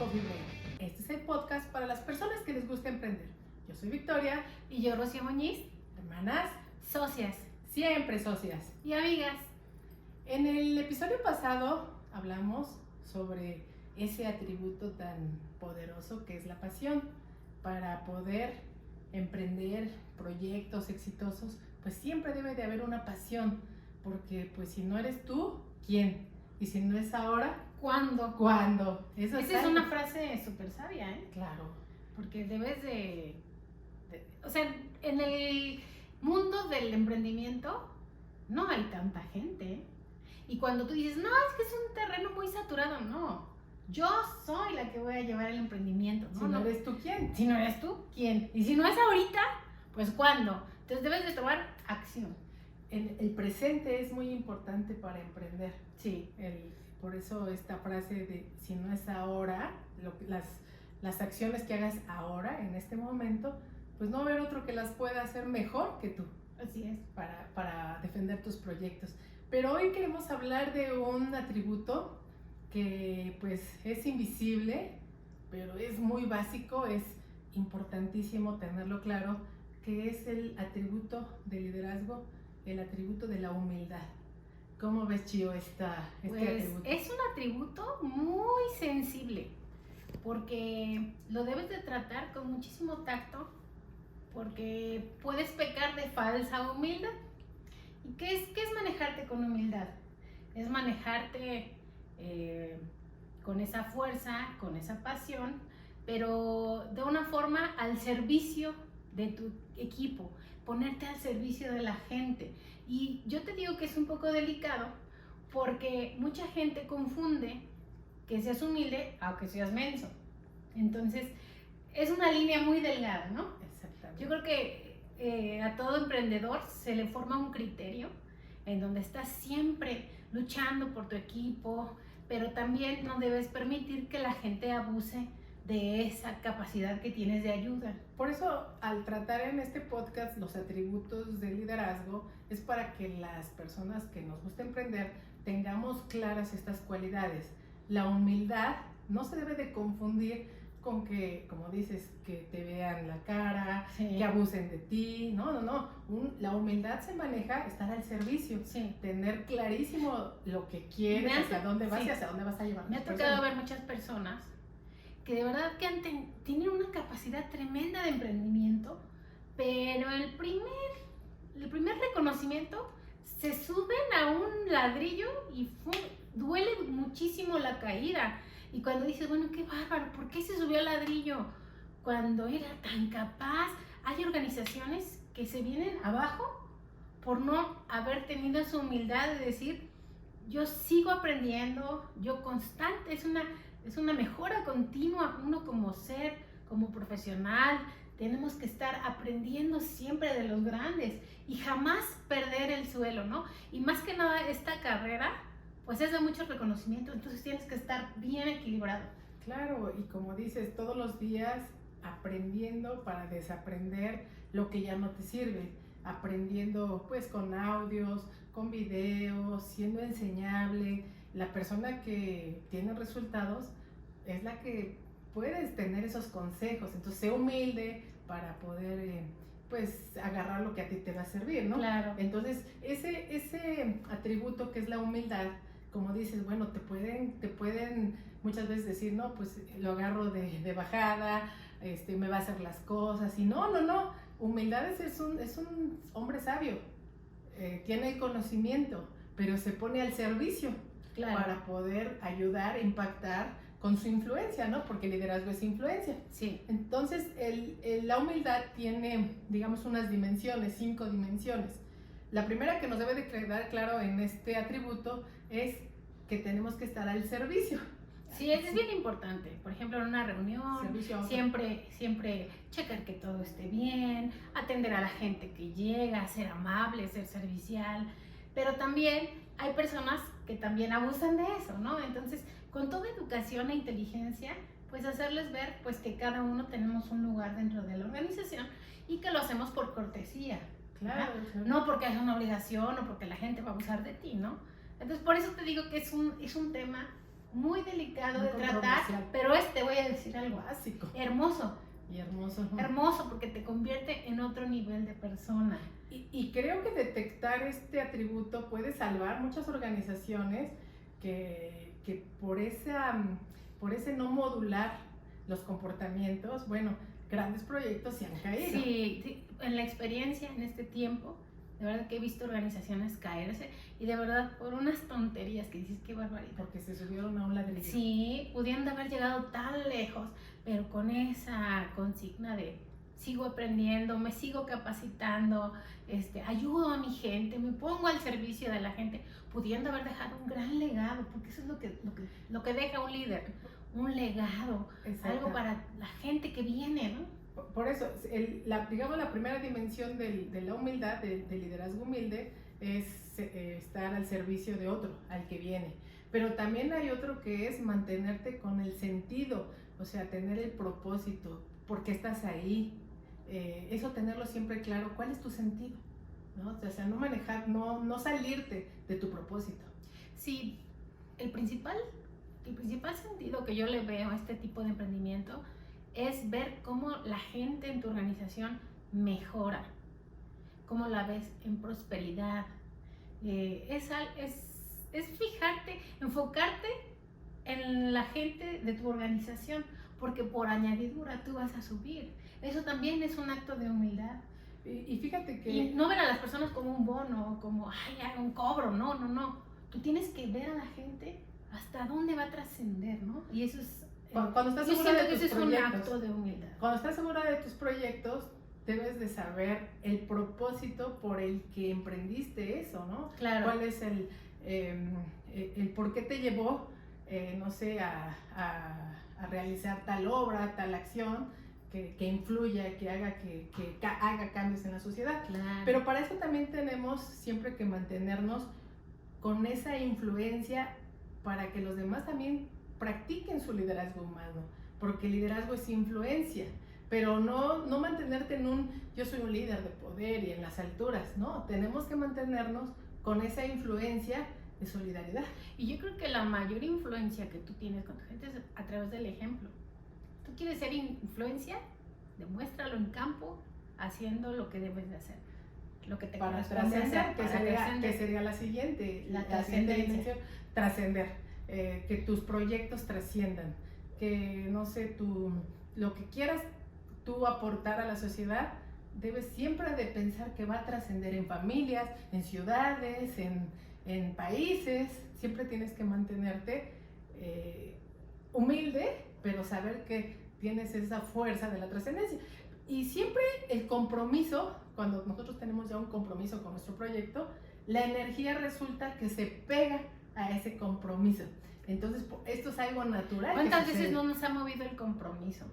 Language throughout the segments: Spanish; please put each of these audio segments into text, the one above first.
Coffee Break. Este es el podcast para las personas que les gusta emprender. Yo soy Victoria. Y yo, Rocío Muñiz, Hermanas, socias siempre socias. y amigas. En el episodio pasado hablamos sobre ese atributo tan poderoso que es la pasión. Para poder emprender proyectos exitosos, pues siempre debe de haber una pasión, porque pues si no eres tú, ¿quién? Y si no es ahora, ¿Cuándo? ¿cuándo? Esa es una frase súper sabia, ¿eh? Claro. Porque debes o sea, en el mundo del emprendimiento no hay tanta gente, ¿eh? Y cuando tú dices, no, es que es un terreno muy saturado, no. Yo soy la que voy a llevar el emprendimiento. Si no eres tú, ¿quién? Si no eres tú, ¿quién? Y si no es ahorita, pues ¿cuándo? Entonces debes de tomar acción. El presente es muy importante para emprender. Sí. Por eso esta frase de si no es ahora, las acciones que hagas ahora, en este momento, pues no va a haber otro que las pueda hacer mejor que tú. Así es. Para defender tus proyectos. Pero hoy queremos hablar de un atributo que pues es invisible, pero es muy básico, es importantísimo tenerlo claro, que es el atributo de liderazgo, el atributo de la humildad. ¿Cómo ves, Chio, este atributo? Es un atributo muy sensible, porque lo debes de tratar con muchísimo tacto, porque puedes pecar de falsa humildad. ¿Y qué es manejarte con humildad? Es manejarte con esa fuerza, con esa pasión, pero de una forma al servicio de tu equipo, ponerte al servicio de la gente. Y yo te digo que es un poco delicado porque mucha gente confunde que seas humilde a que seas menso. Entonces, es una línea muy delgada, ¿no? Exactamente. Yo creo que a todo emprendedor se le forma un criterio en donde estás siempre luchando por tu equipo, pero también no debes permitir que la gente abuse de esa capacidad que tienes de ayuda. Por eso, al tratar en este podcast los atributos del liderazgo, es para que las personas que nos gusta emprender tengamos claras estas cualidades. La humildad no se debe de confundir con que, como dices, que te vean la cara, Sí. que abusen de ti. No. La humildad se maneja estar al servicio, Sí. tener clarísimo lo que quieres, hacia dónde vas y hacia dónde vas a llevar. Me ha tocado ver muchas personas que de verdad que tienen una capacidad tremenda de emprendimiento, pero el primer reconocimiento se suben a un ladrillo y duele muchísimo la caída. Y cuando dices, bueno, qué bárbaro, ¿por qué se subió al ladrillo cuando era tan capaz? Hay organizaciones que se vienen abajo por no haber tenido esa humildad de decir, yo sigo aprendiendo, yo constante, es una mejora continua, uno como ser, como profesional, tenemos que estar aprendiendo siempre de los grandes y jamás perder el suelo, ¿no? Y más que nada esta carrera, pues es de mucho reconocimiento, entonces tienes que estar bien equilibrado. Claro, y como dices, todos los días aprendiendo para desaprender lo que ya no te sirve, aprendiendo pues con audios, con videos, siendo enseñable. La persona que tiene resultados es la que puedes tener esos consejos, entonces sé humilde para poder pues agarrar lo que a ti te va a servir, ¿no? Claro. Entonces ese atributo que es la humildad, como dices, bueno, te pueden muchas veces decir, no, pues lo agarro de bajada, me va a hacer las cosas, y no, humildad es un hombre sabio, tiene el conocimiento, pero se pone al servicio, claro, para poder ayudar, impactar con su influencia, ¿no? Porque el liderazgo es influencia. Sí. Entonces, la humildad tiene, digamos, unas dimensiones, 5 dimensiones. La primera que nos debe de quedar claro en este atributo es que tenemos que estar al servicio. Sí, es bien importante. Por ejemplo, en una reunión, siempre checar que todo esté bien, atender a la gente que llega, ser amable, ser servicial. Pero también hay personas que también abusan de eso, ¿no? Entonces, con toda educación e inteligencia, pues hacerles ver pues que cada uno tenemos un lugar dentro de la organización y que lo hacemos por cortesía. Claro. No porque es una obligación o porque la gente va a abusar de ti, ¿no? Entonces, por eso te digo que es un tema muy delicado Muy de tratar, controversial. pero te voy a decir algo Básico. hermoso, Y hermoso. hermoso, porque te convierte en otro nivel de persona. Y creo que detectar este atributo puede salvar muchas organizaciones que por ese no modular los comportamientos, bueno, grandes proyectos se han caído. Sí, sí, en la experiencia, en este tiempo, de verdad que he visto organizaciones caerse y de verdad por unas tonterías que dices, qué barbaridad. Porque se subieron a un ladrillo. Sí, pudiendo haber llegado tan lejos, pero con esa consigna de sigo aprendiendo, me sigo capacitando, ayudo a mi gente, me pongo al servicio de la gente, pudiendo haber dejado un gran legado, porque eso es lo que deja un líder, un legado, Exacto. algo para la gente que viene, ¿no? Por eso, digamos, la primera dimensión de la humildad, del liderazgo humilde, es estar al servicio de otro, al que viene. Pero también hay otro que es mantenerte con el sentido, o sea, tener el propósito, por qué estás ahí. Eso tenerlo siempre claro, ¿cuál es tu sentido? ¿No? O sea, no manejar, no salirte de tu propósito. Sí, el principal sentido que yo le veo a este tipo de emprendimiento es ver cómo la gente en tu organización mejora, cómo la ves en prosperidad. Es fijarte, enfocarte en la gente de tu organización, porque por añadidura tú vas a subir. Eso también es un acto de humildad. Y fíjate que... Y no ver a las personas como un bono, como un cobro, no. Tú tienes que ver a la gente hasta dónde va a trascender, ¿no? Y eso es... Cuando estás yo segura siento de que tus ese es un proyectos, acto de humildad. cuando estás segura de tus proyectos, debes de saber el propósito por el que emprendiste eso, ¿no? Claro. ¿Cuál es el por qué te llevó, no sé, a realizar tal obra, tal acción que influya, que haga cambios en la sociedad? Claro. Pero para eso también tenemos siempre que mantenernos con esa influencia para que los demás también practiquen su liderazgo humano, porque el liderazgo es influencia, pero no mantenerte en yo soy un líder de poder y en las alturas, no, tenemos que mantenernos con esa influencia de solidaridad. Y yo creo que la mayor influencia que tú tienes con tu gente es a través del ejemplo. Tú quieres ser influencia, demuéstralo en campo, haciendo lo que debes de hacer, lo que te para corresponde trascender, hacer, que sería la siguiente trascendencia. dimensión, trascender, que tus proyectos trasciendan, que no sé, lo que quieras tú aportar a la sociedad, debes siempre de pensar que va a trascender en familias, en ciudades, en países. Siempre tienes que mantenerte humilde, pero saber que tienes esa fuerza de la trascendencia. Y siempre el compromiso, cuando nosotros tenemos ya un compromiso con nuestro proyecto, la energía resulta que se pega a ese compromiso. Entonces, esto es algo natural. ¿Cuántas veces no nos ha movido el compromiso?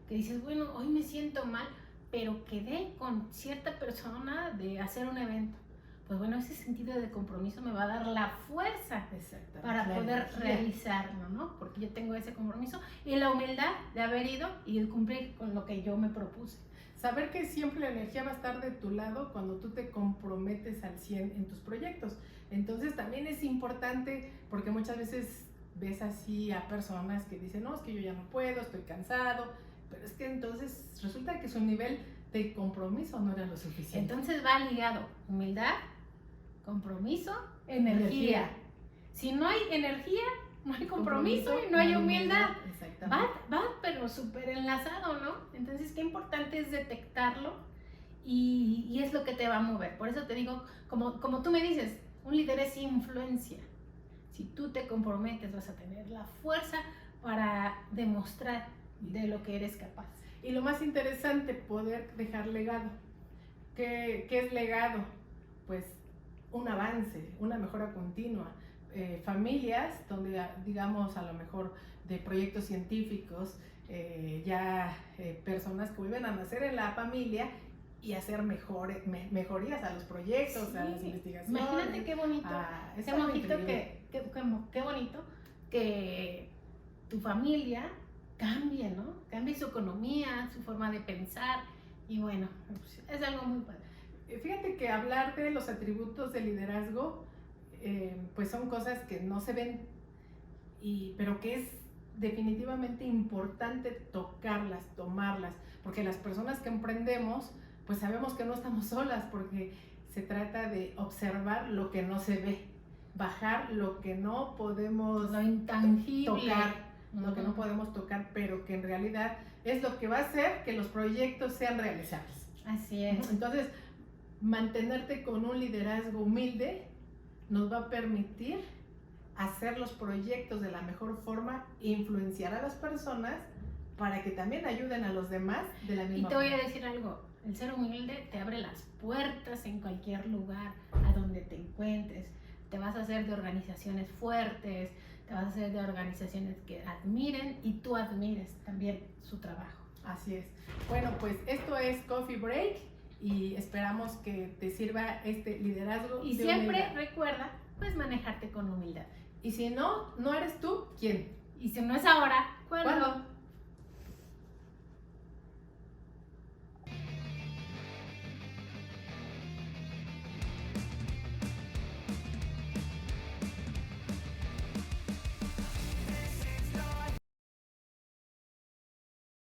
Que dices, bueno, hoy me siento mal, pero quedé con cierta persona de hacer un evento. Pues bueno, ese sentido de compromiso me va a dar la fuerza para poder realizarlo, ¿no? Porque yo tengo ese compromiso y la humildad de haber ido y de cumplir con lo que yo me propuse. Saber que siempre la energía va a estar de tu lado cuando tú te comprometes al 100 en tus proyectos. Entonces también es importante, porque muchas veces ves así a personas que dicen, no, es que yo ya no puedo, estoy cansado, pero es que entonces resulta que su nivel de compromiso no era lo suficiente. Entonces va ligado humildad, compromiso, energía. Si no hay energía, no hay compromiso y no hay humildad. Va pero súper enlazado, ¿no? Entonces qué importante es detectarlo y es lo que te va a mover. Por eso te digo, como tú me dices, un líder es influencia. Si tú te comprometes, vas a tener la fuerza para demostrar de lo que eres capaz. Y lo más interesante, poder dejar legado. ¿Qué es legado? Pues un avance, una mejora continua. Familias donde, digamos, a lo mejor de proyectos científicos, personas que vuelven a nacer en la familia y hacer mejorías a los proyectos, sí, a las investigaciones. Imagínate qué bonito, qué bonito que tu familia cambie, ¿no? Cambie su economía, su forma de pensar y bueno, es algo muy padre. Fíjate que hablar de los atributos de liderazgo, pues son cosas que no se ven pero que es definitivamente importante tocarlas, tomarlas, porque las personas que emprendemos, pues sabemos que no estamos solas, porque se trata de observar lo que no se ve, bajar lo que no podemos lo intangible, tocar, lo que no podemos tocar, pero que en realidad es lo que va a hacer que los proyectos sean realizables. Así es. Entonces, mantenerte con un liderazgo humilde nos va a permitir hacer los proyectos de la mejor forma, influenciar a las personas para que también ayuden a los demás de la misma Y te voy forma. a decir algo, el ser humilde te abre las puertas en cualquier lugar a donde te encuentres. Te vas a hacer de organizaciones fuertes, te vas a hacer de organizaciones que admiren y tú admires también su trabajo. Así es. Bueno, pues esto es Coffee Break y esperamos que te sirva este liderazgo. Y de siempre humildad. recuerda, pues manejarte con humildad. Y si no, no eres tú, ¿quién? Y si no es ahora, ¿cuándo? ¿Cuándo?